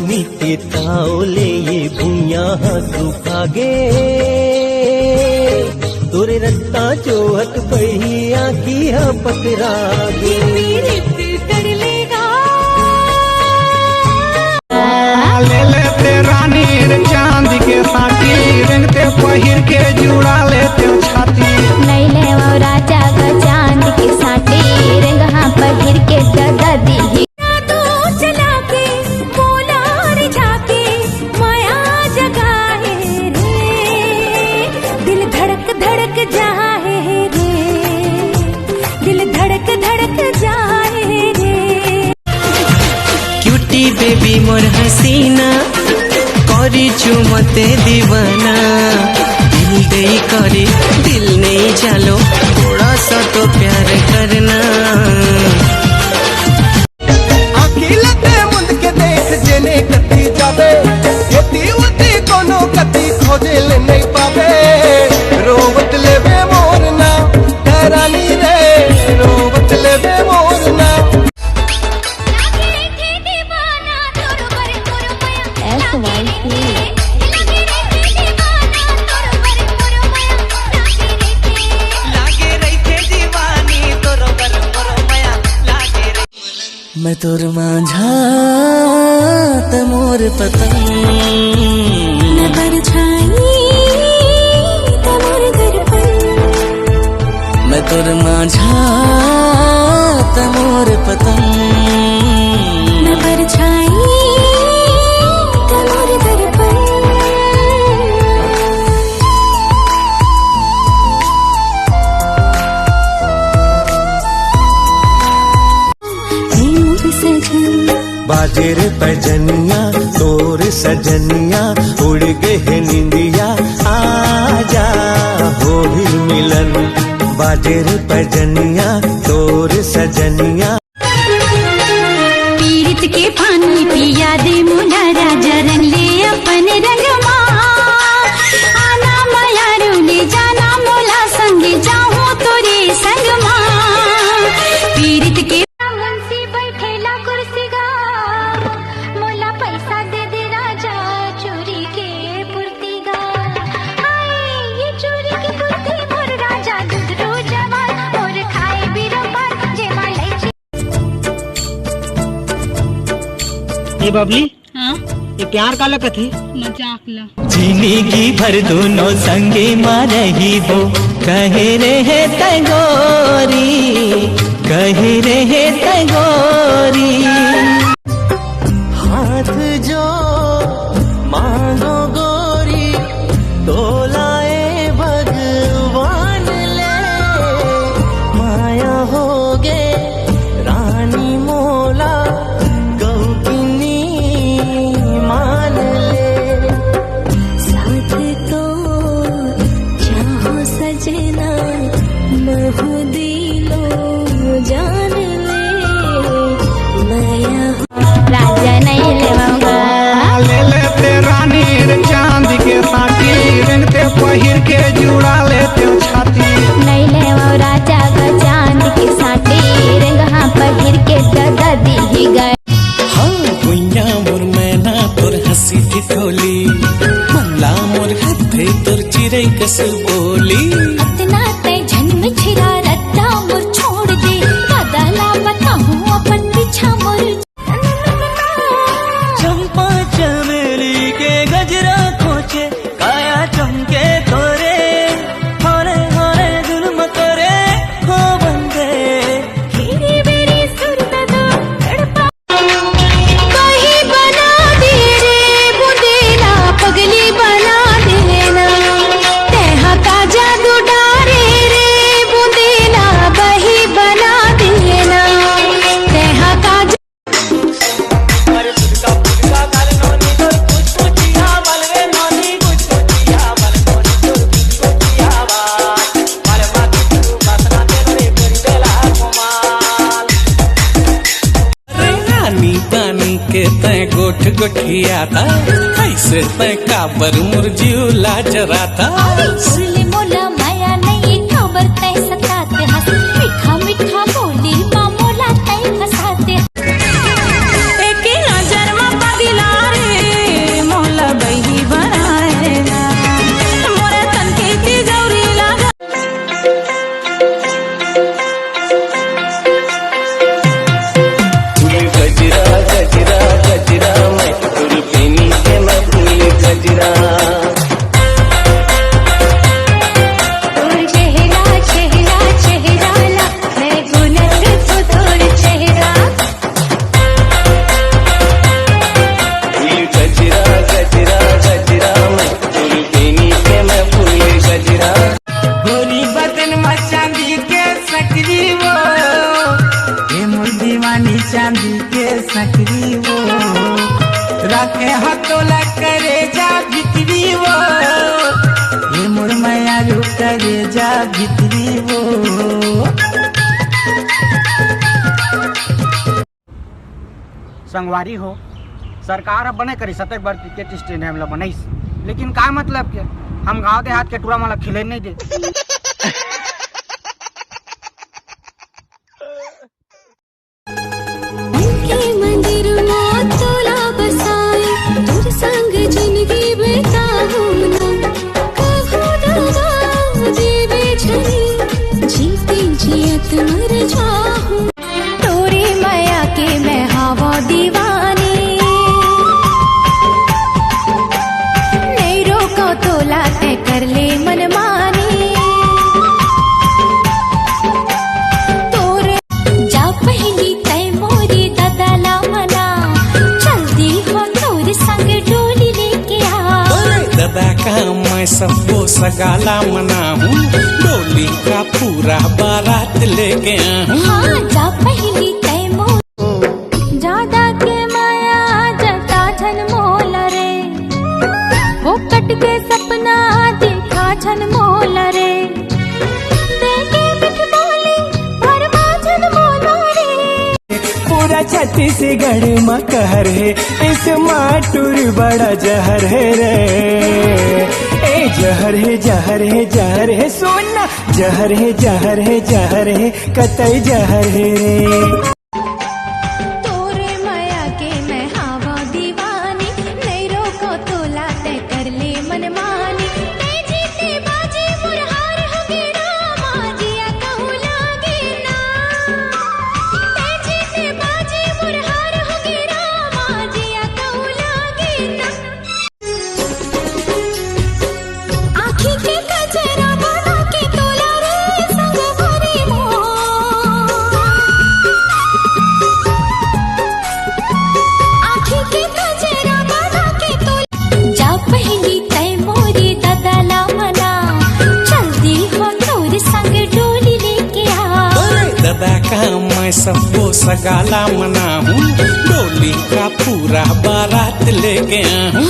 गर्मी के ताओले ये भूया सुखा गे तोरे रत्ता चोहत पहिया की पतरा गे ले लेते रानी चांद के साथी रंगते पहिर के जुड़ा लेते छाती नहीं ले राजा का चांद के साथी रंग हाँ पहिर के दादा दी चला के बोलार जाके माया जगाए रे दिल धड़क धड़क जाए रे दिल धड़क धड़क जाए रे क्यूटी बेबी मोर हसीना करी चुमते दीवाना दिल दे करे दिल नहीं चलो थोड़ा सा तो प्यार करना अकेलते मुंद के देख जेने कती जावे यती उती कोनो कती खोजे ले नहीं पावे रोवत लेवे मोरना डरानी रे रोवत लेवे मोरना मैं तोर माझा त मोर पतंग न परछाई त मोर दर्पण मैं तोर माझा त मोर पतंग न परछाई त मोर दर्पण बाजे रे पैजनिया तोर सजनिया उड़ गए निंदिया आजा हो भी मिलन बाजे रे पैजनिया तोर सजनिया पीड़ित के पानी पिया दे मुना राजा रंग ले अपन रंग आना माया ले जाना मोला संग जाऊं तोरे संग पीड़ित के मुंशी बैठेला कुर्सी गा मोला पैसा दे दे राजा चोरी के पुर्ती गा ये चोरी के पुर्ती मोर राजा दूध रो जवान और खाए बिरबर जे माले ये बबली हाँ ये प्यार काला कथे मजाक ला जिंदगी भर दोनों संगे मारही वो कहे रहे तगोरी कहे रहे तगोरी हाथ जो मांगो गोरी तोलाए भगवान ले माया हो गे रानी मोला गौकिनी मान ले साथ तो चाहो सजना महु दिलो जान ले माया राजा नहीं लेवाऊंगा ले लेते रानी चांद के साथी रंगते पहिर के जुड़ा लेते छाती नहीं लेवा राजा का चांद के साथी रंग हाँ पहिर के दादा दी गए हाँ गुइया मोर मैना तोर हंसी ठिठोली मल्ला मोर हथे तोर चिरई कस बोली इतना ते जन्म छिरा रत्ता मोर छोड़ दे बदला बताऊं अपन पीछा मोर चंपा चमेली के गजरा खोचे काया चमके तोरे होरे होरे जुल्म करे हो बंदे मेरी मेरी सुरत दो तड़पा कहीं बना दे रे बुंदेला पगली बना देना तेहा का जादू डारे रे बुंदेला बही बना देना तेहा का रानी पानी के तय गोठ गोठिया था ऐसे तय काबर मुरजियुला जरा था सुरली मोला माया नहीं खबर तय सताते हंस मीठा मीठा बोली माँ मोला तय फसाते एक नजर में पगला रे के हतोला करे जा भितरी वो ये मोर माया रू करे जा भितरी वो। संगवारी हो सरकार अब बने करी सतक बार क्रिकेट स्टेडियम ला बनाईस, लेकिन का मतलब के हम गांव देहात के टूरा माला खिले नहीं दे। मंदिर में तोला बसाए तुर संग जिंदगी बिताऊं ना कभू दगा देवे छनी जीते जियत मर जाऊं। तोरी माया के मैं हवा दीवानी नहीं रोको तोला तय कर ले मनमानी। तोरे जा पहली तय मोरी ददला मना चलती हो तोर संग डोली लेके आ। दादा का मैं सबको सगाला मनाऊं, डोली का पूरा बारात लेके आऊं। हाँ जा पहली तय मोर ज्यादा के माया जता छन मोल रे वो कट के सपना देखा छन मोल रे देखे मिठ बोली भरमा छन मोल रे। पूरा छत्तीसगढ़ में कहर है इस माटूर बड़ा जहर है रे। ए जहर है जहर है जहर है सोना जहर है जहर है जहर है कतई जहर है रे। तोरे माया के मैं हवा दीवानी नहीं रोको तोला तय कर ले मनमानी। तय जीते बाजी मुरहार होगे रामा जिया कहूँ लागे ना। तय जीते बाजी मुरहार होगे रामा जिया कहूँ लागे ना। आँखी के कजरा बना के तोला रे संग भरी मोर आँखी के कजरा बना के तोला जा पहली तय मोरी ददला मना चलती हो तोर संग डोली लेके आ। दादा का मैं सबको सगाला मनाऊं, डोली का पूरा बारात लेके आऊं।